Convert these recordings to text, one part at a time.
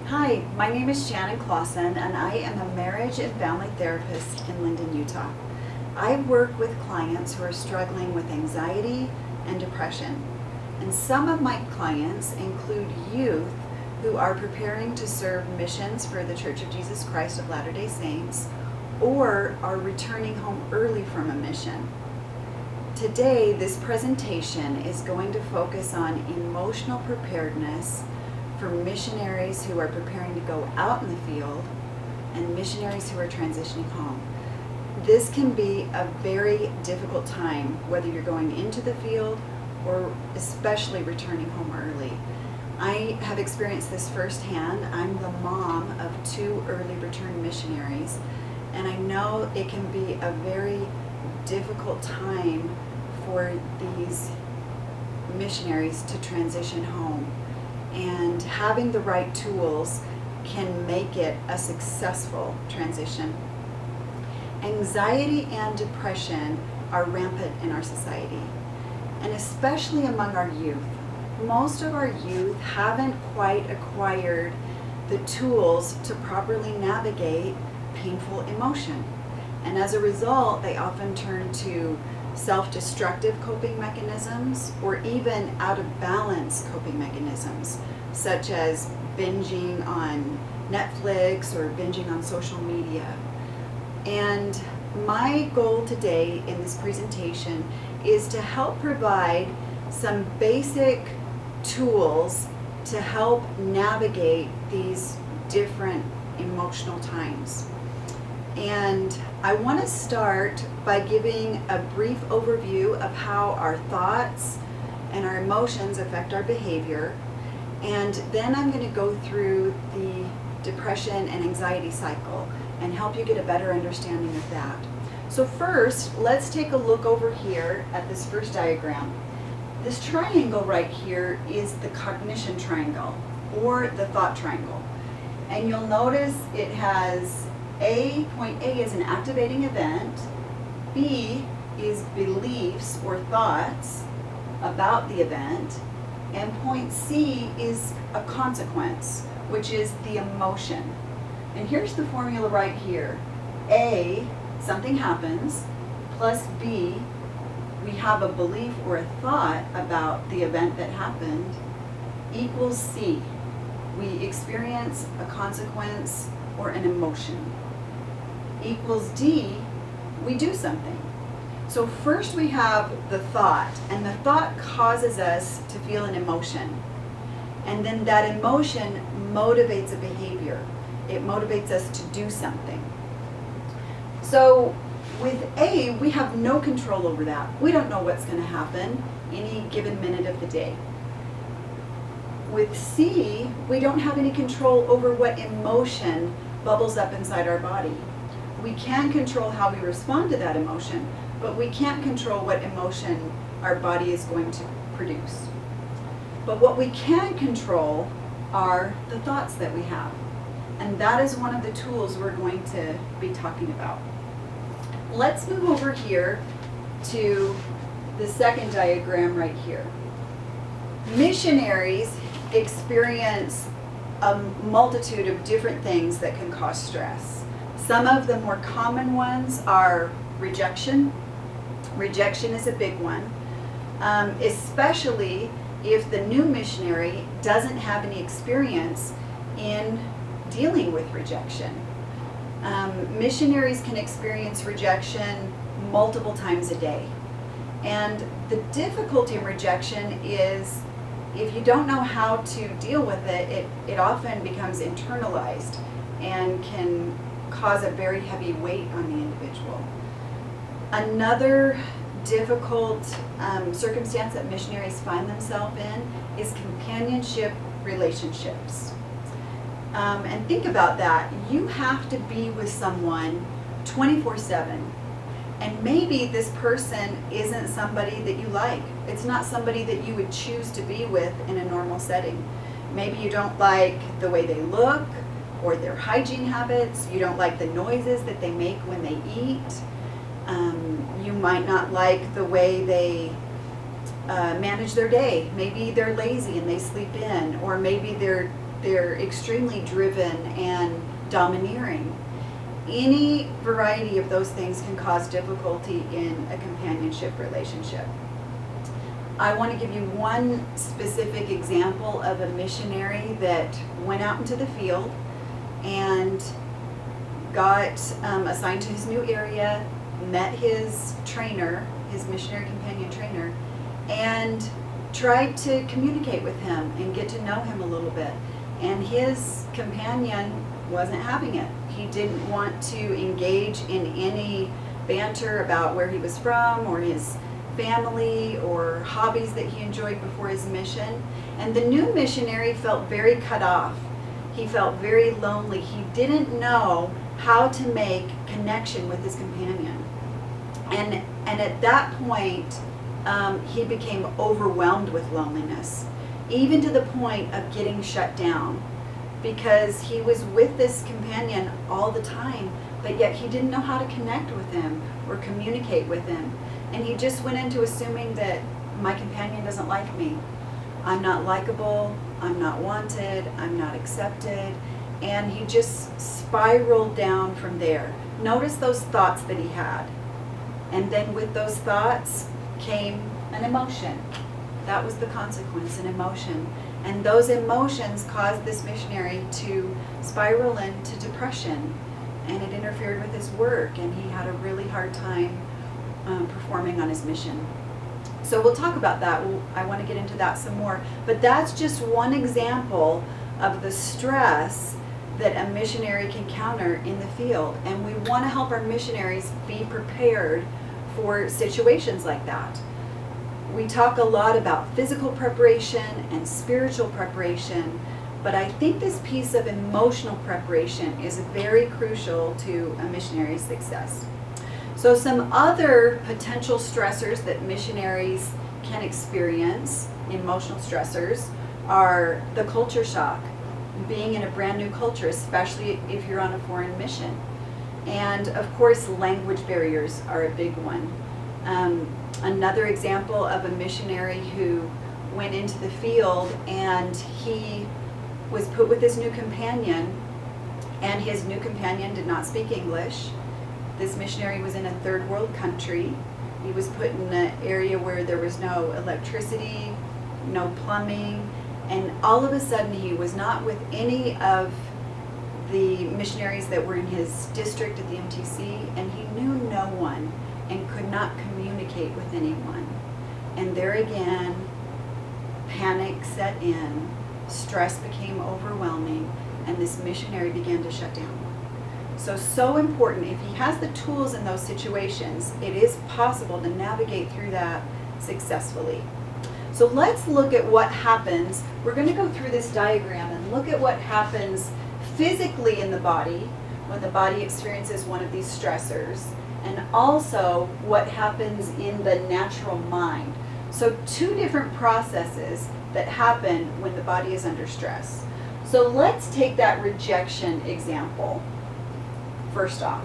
Hi, my name is Shannon Clauson, and I am a marriage and family therapist in Linden, Utah. I work with clients who are struggling with anxiety and depression. And some of my clients include youth who are preparing to serve missions for the Church of Jesus Christ of Latter-day Saints or are returning home early from a mission. Today, this presentation is going to focus on emotional preparedness for missionaries who are preparing to go out in the field and missionaries who are transitioning home. This can be a very difficult time, whether you're going into the field or especially returning home early. I have experienced this firsthand. I'm the mom of 2 early return missionaries, and I know it can be a very difficult time for these missionaries to transition home. And having the right tools can make it a successful transition. Anxiety and depression are rampant in our society, and especially among our youth. Most of our youth haven't quite acquired the tools to properly navigate painful emotion. And as a result, they often turn to self-destructive coping mechanisms or even out of balance coping mechanisms, such as binging on Netflix or binging on social media. And my goal today in this presentation is to help provide some basic tools to help navigate these different emotional times. And I want to start by giving a brief overview of how our thoughts and our emotions affect our behavior. And then I'm going to go through the depression and anxiety cycle and help you get a better understanding of that. So first, let's take a look over here at this first diagram. This triangle right here is the cognition triangle or the thought triangle. And you'll notice it has point A is an activating event, B is beliefs or thoughts about the event, and point C is a consequence, which is the emotion. And here's the formula right here. A, something happens, plus B, we have a belief or a thought about the event that happened, equals C. We experience a consequence or an emotion. Equals D, we do something. So first we have the thought, and the thought causes us to feel an emotion. And then that emotion motivates a behavior. It motivates us to do something. So with A, we have no control over that. We don't know what's going to happen any given minute of the day. With C, we don't have any control over what emotion bubbles up inside our body. We can control how we respond to that emotion, but we can't control what emotion our body is going to produce. But what we can control are the thoughts that we have. And that is one of the tools we're going to be talking about. Let's move over here to the second diagram right here. Missionaries experience a multitude of different things that can cause stress. Some of the more common ones are rejection. Rejection is a big one, especially if the new missionary doesn't have any experience in dealing with rejection. Missionaries can experience rejection multiple times a day. And the difficulty in rejection is if you don't know how to deal with it, it often becomes internalized and can cause a very heavy weight on the individual. Another difficult circumstance that missionaries find themselves in is companionship relationships. And think about that. You have to be with someone 24/7. And maybe this person isn't somebody that you like. It's not somebody that you would choose to be with in a normal setting. Maybe you don't like the way they look or their hygiene habits. You don't like the noises that they make when they eat. You might not like the way they manage their day. Maybe they're lazy and they sleep in, or maybe they're they're extremely driven and domineering. Any variety of those things can cause difficulty in a companionship relationship. I want to give you one specific example of a missionary that went out into the field and got assigned to his new area, met his trainer, his missionary companion trainer, and tried to communicate with him and get to know him a little bit. And his companion wasn't having it. He didn't want to engage in any banter about where he was from or his family or hobbies that he enjoyed before his mission. And the new missionary felt very cut off. He felt very lonely. He didn't know how to make connection with his companion. And at that point, he became overwhelmed with loneliness, even to the point of getting shut down, because he was with this companion all the time, but yet he didn't know how to connect with him or communicate with him. And he just went into assuming that my companion doesn't like me. I'm not likable, I'm not wanted, I'm not accepted. And he just spiraled down from there. Notice those thoughts that he had. And then with those thoughts came an emotion. That was the consequence, an emotion. And those emotions caused this missionary to spiral into depression. And it interfered with his work, and he had a really hard time performing on his mission. So we'll talk about that. I want to get into that some more. But that's just one example of the stress that a missionary can counter in the field. And we want to help our missionaries be prepared for situations like that. We talk a lot about physical preparation and spiritual preparation, but I think this piece of emotional preparation is very crucial to a missionary's success. So some other potential stressors that missionaries can experience, emotional stressors, are the culture shock, being in a brand new culture, especially if you're on a foreign mission. And of course, language barriers are a big one. Another example of a missionary who went into the field and he was put with his new companion, and his new companion did not speak English. This missionary was in a third world country. He was put in an area where there was no electricity, no plumbing, and all of a sudden he was not with any of the missionaries that were in his district at the MTC, and he knew no one and could not communicate with anyone. And there again, panic set in, stress became overwhelming, and this missionary began to shut down. So important. If he has the tools in those situations, it is possible to navigate through that successfully. So let's look at what happens. We're going to go through this diagram and look at what happens physically in the body when the body experiences one of these stressors, and also what happens in the natural mind. So two different processes that happen when the body is under stress. So let's take that rejection example first off.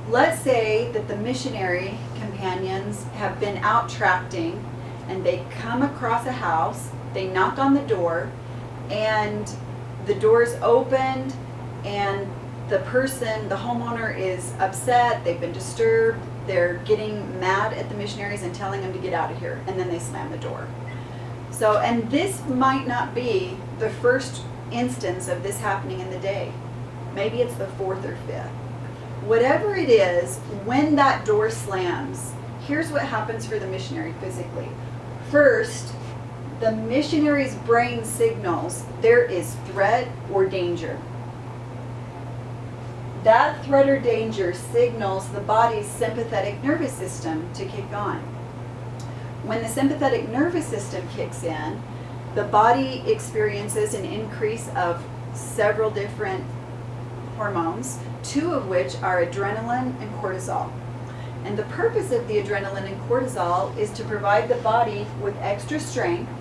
Let's say that the missionary companions have been out tracting and they come across a house, they knock on the door, and the door's opened, and the person, the homeowner, is upset, they've been disturbed, they're getting mad at the missionaries and telling them to get out of here, and then they slam the door. So, and this might not be the first instance of this happening in the day. Maybe it's the fourth or fifth. Whatever it is, when that door slams, here's what happens for the missionary physically. First, the missionary's brain signals there is threat or danger. That threat or danger signals the body's sympathetic nervous system to kick on. When the sympathetic nervous system kicks in, the body experiences an increase of several different hormones, two of which are adrenaline and cortisol. And the purpose of the adrenaline and cortisol is to provide the body with extra strength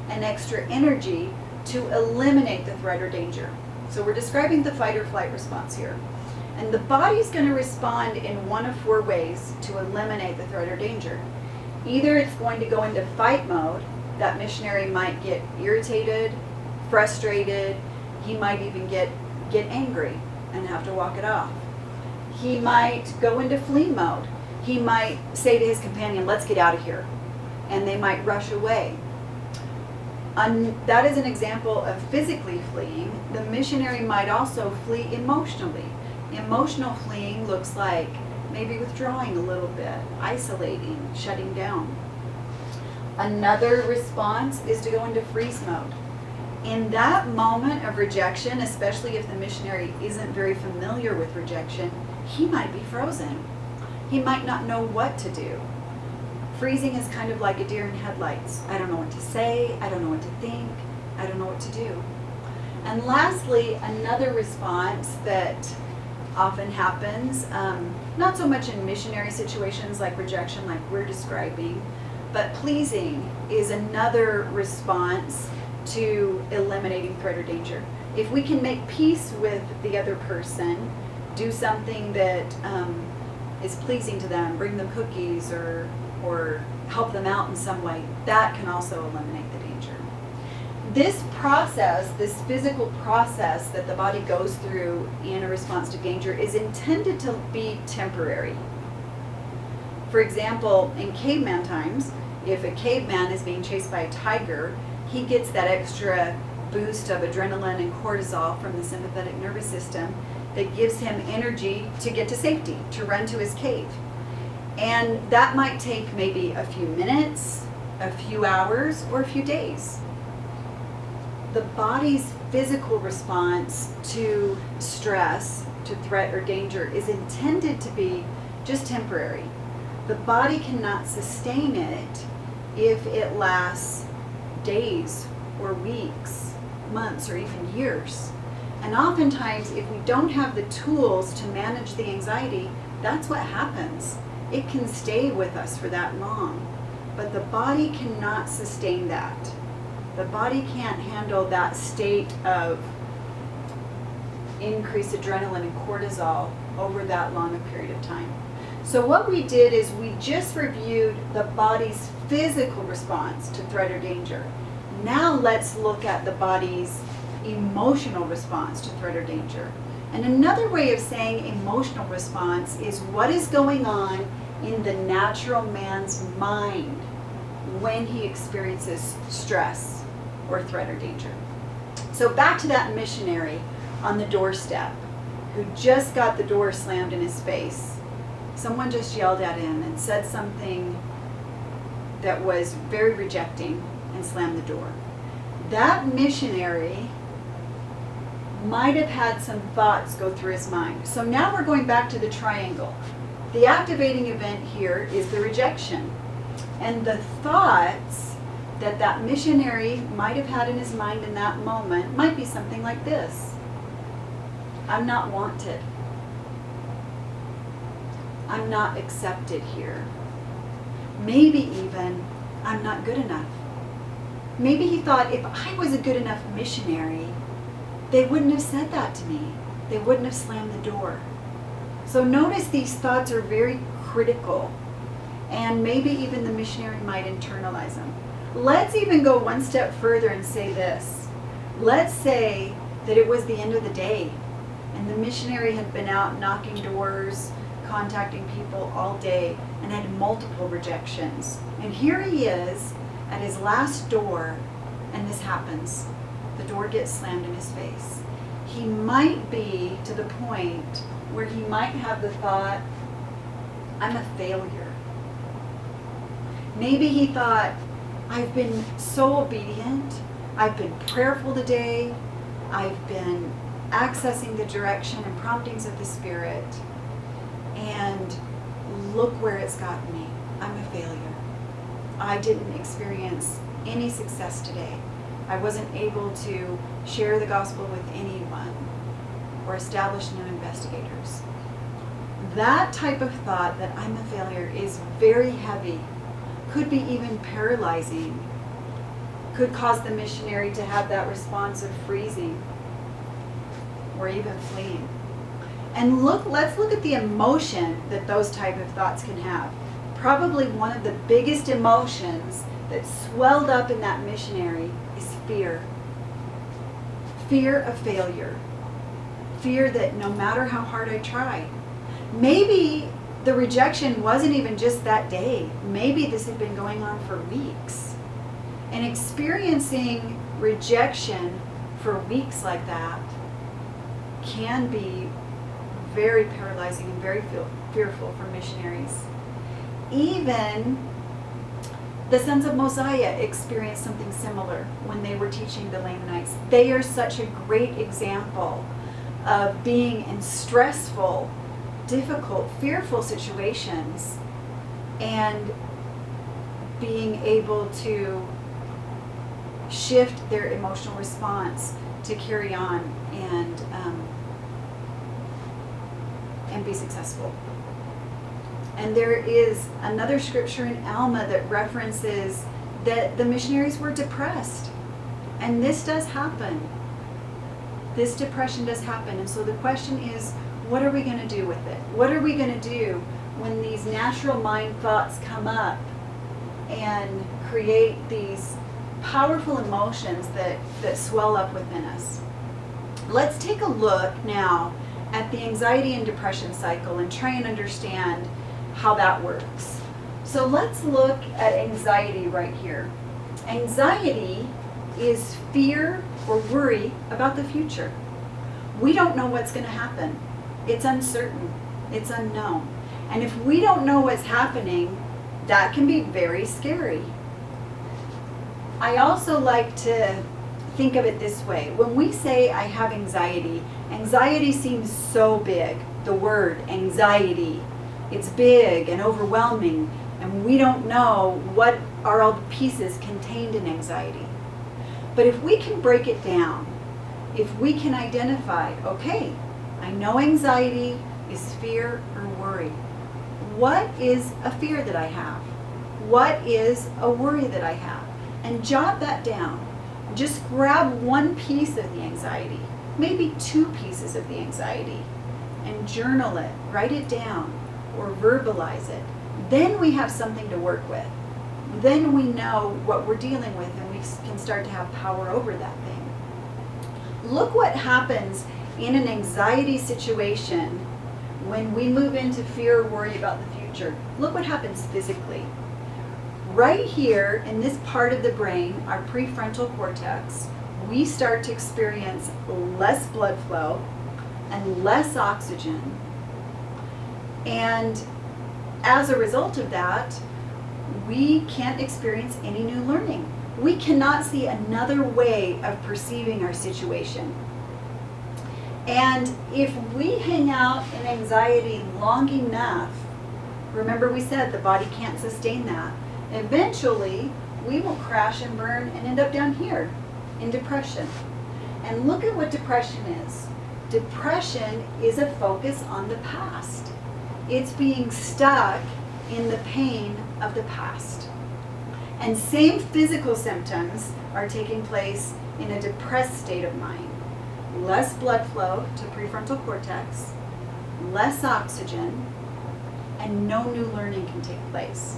and extra energy to eliminate the threat or danger. So we're describing the fight or flight response here. And the body's going to respond in one of four ways to eliminate the threat or danger. Either it's going to go into fight mode. That missionary might get irritated, frustrated. He might even get angry and have to walk it off. He might go into flee mode. He might say to his companion, let's get out of here. And they might rush away. That is an example of physically fleeing. The missionary might also flee emotionally. Emotional fleeing looks like maybe withdrawing a little bit, isolating, shutting down. Another response is to go into freeze mode. In that moment of rejection, especially if the missionary isn't very familiar with rejection, he might be frozen. He might not know what to do. Freezing is kind of like a deer in headlights. I don't know what to say, I don't know what to think, I don't know what to do. And lastly, another response that often happens, not so much in missionary situations like rejection like we're describing, but pleasing is another response to eliminating threat or danger. If we can make peace with the other person, do something that is pleasing to them, bring them cookies or help them out in some way, that can also eliminate the danger. This process, this physical process that the body goes through in a response to danger is intended to be temporary. For example, in caveman times, if a caveman is being chased by a tiger, he gets that extra boost of adrenaline and cortisol from the sympathetic nervous system that gives him energy to get to safety, to run to his cave. And that might take maybe a few minutes, a few hours, or a few days. The body's physical response to stress, to threat or danger is intended to be just temporary. The body cannot sustain it if it lasts days or weeks, months, or even years. And oftentimes, if we don't have the tools to manage the anxiety, that's what happens. It can stay with us for that long, but the body cannot sustain that. The body can't handle that state of increased adrenaline and cortisol over that long a period of time. So what we did is we just reviewed the body's physical response to threat or danger. Now let's look at the body's emotional response to threat or danger. And another way of saying emotional response is what is going on in the natural man's mind when he experiences stress or threat or danger. So back to that missionary on the doorstep who just got the door slammed in his face. Someone just yelled at him and said something that was very rejecting and slammed the door. That missionary might have had some thoughts go through his mind. So now we're going back to the triangle. The activating event here is the rejection. And the thoughts that that missionary might have had in his mind in that moment might be something like this. I'm not wanted. I'm not accepted here. Maybe even, I'm not good enough. Maybe he thought, if I was a good enough missionary, they wouldn't have said that to me. They wouldn't have slammed the door. So notice these thoughts are very critical, and maybe even the missionary might internalize them. Let's even go one step further and say this. Let's say that it was the end of the day, and the missionary had been out knocking doors, contacting people all day, and had multiple rejections. And here he is at his last door, and this happens. The door gets slammed in his face. He might be to the point where he might have the thought, I'm a failure. Maybe he thought, I've been so obedient, I've been prayerful today, I've been accessing the direction and promptings of the Spirit, and look where it's gotten me. I'm a failure. I didn't experience any success today. I wasn't able to share the gospel with anyone or establish new investigators. That type of thought that I'm a failure is very heavy, could be even paralyzing, could cause the missionary to have that response of freezing or even fleeing. And let's look at the emotion that those type of thoughts can have. Probably one of the biggest emotions that swelled up in that missionary is fear. fear of failure. Fear that no matter how hard I try, maybe the rejection wasn't even just that day. Maybe this had been going on for weeks. And experiencing rejection for weeks like that can be very paralyzing and very fearful for missionaries. Even the sons of Mosiah experienced something similar when they were teaching the Lamanites. They are such a great example of being in stressful, difficult, fearful situations and being able to shift their emotional response to carry on and be successful. And there is another scripture in Alma that references that the missionaries were depressed. And this does happen. This depression does happen. And so the question is, what are we going to do with it? What are we going to do when these natural mind thoughts come up and create these powerful emotions that swell up within us? Let's take a look now at the anxiety and depression cycle and try and understand how that works. So let's look at anxiety right here. Anxiety is fear or worry about the future. We don't know what's going to happen. It's uncertain. It's unknown. And if we don't know what's happening, that can be very scary. I also like to think of it this way. When we say I have anxiety, anxiety seems so big. The word anxiety, it's big and overwhelming, and we don't know what are all the pieces contained in anxiety. But if we can break it down, if we can identify, okay, I know anxiety is fear or worry. What is a fear that I have? What is a worry that I have? And jot that down. Just grab one piece of the anxiety, maybe two pieces of the anxiety, and journal it, write it down, or verbalize it. Then we have something to work with. Then we know what we're dealing with, and we can start to have power over that thing. Look what happens in an anxiety situation when we move into fear or worry about the future. Look what happens physically. Right here in this part of the brain, our prefrontal cortex, we start to experience less blood flow and less oxygen. And as a result of that, we can't experience any new learning. We cannot see another way of perceiving our situation. And if we hang out in anxiety long enough, remember we said the body can't sustain that. Eventually, we will crash and burn and end up down here in depression. And look at what depression is. Depression is a focus on the past. It's being stuck in the pain of the past. And same physical symptoms are taking place in a depressed state of mind. Less blood flow to prefrontal cortex, less oxygen, and no new learning can take place.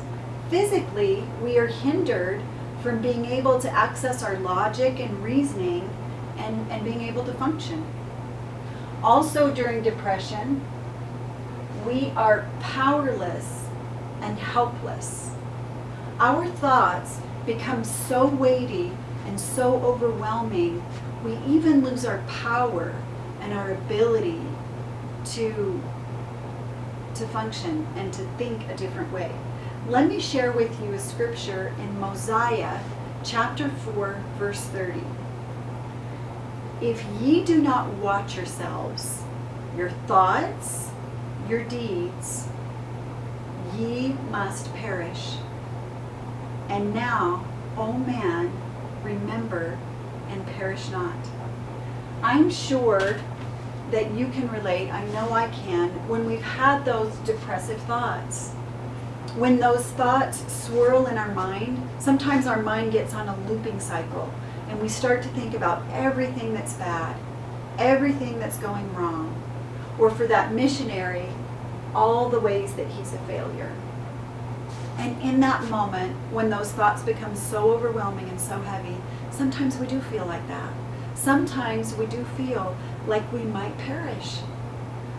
Physically, we are hindered from being able to access our logic and reasoning and being able to function. Also during depression, we are powerless and helpless. Our thoughts become so weighty and so overwhelming, we even lose our power and our ability to function and to think a different way. Let me share with you a scripture in Mosiah chapter 4, verse 30. If ye do not watch yourselves, your thoughts, your deeds, ye must perish. And now, O man, remember and perish not. I'm sure that you can relate, I know I can, when we've had those depressive thoughts. When those thoughts swirl in our mind, sometimes our mind gets on a looping cycle and we start to think about everything that's bad, everything that's going wrong, or for that missionary, all the ways that he's a failure. And in that moment, when those thoughts become so overwhelming and so heavy, sometimes we do feel like that. Sometimes we do feel like we might perish,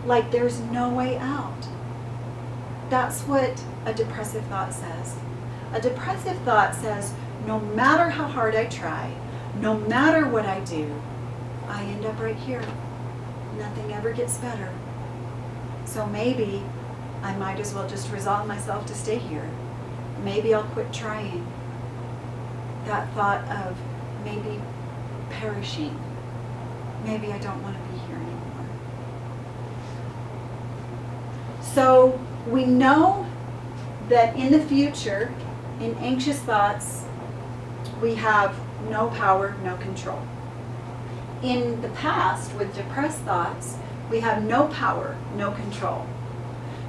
like there's no way out. That's what a depressive thought says. A depressive thought says, no matter how hard I try, no matter what I do, I end up right here. Nothing ever gets better. So maybe I might as well just resolve myself to stay here. Maybe I'll quit trying. That thought of maybe perishing. Maybe I don't want to be here anymore. So we know that in the future, in anxious thoughts, we have no power, no control. In the past, with depressed thoughts, we have no power, no control.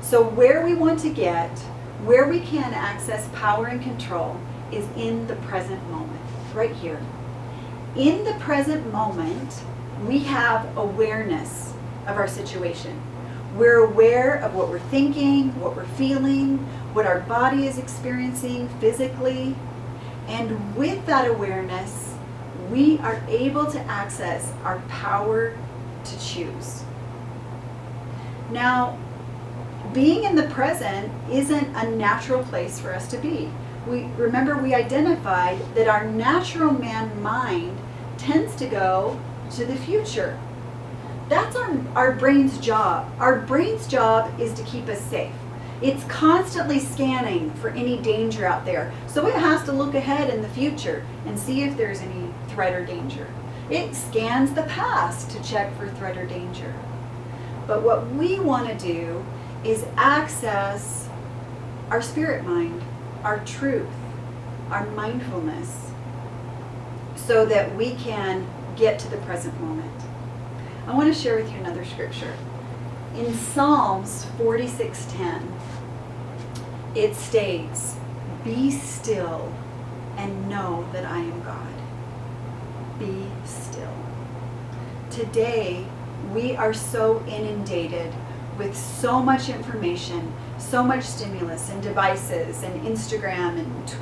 So where we want to get, where we can access power and control is in the present moment, right here. In the present moment, we have awareness of our situation. We're aware of what we're thinking, what we're feeling, what our body is experiencing physically. And with that awareness, we are able to access our power to choose. Now, being in the present isn't a natural place for us to be. Remember, we identified that our natural man mind tends to go to the future. That's our brain's job. Our brain's job is to keep us safe. It's constantly scanning for any danger out there. So it has to look ahead in the future and see if there's any threat or danger. It scans the past to check for threat or danger. But what we want to do is access our spirit mind, our truth, our mindfulness, so that we can get to the present moment. I want to share with you another scripture. In Psalms 46:10, it states, "Be still and know that I am God." Be still. Today, we are so inundated with so much information, so much stimulus and devices and Instagram and Twitter.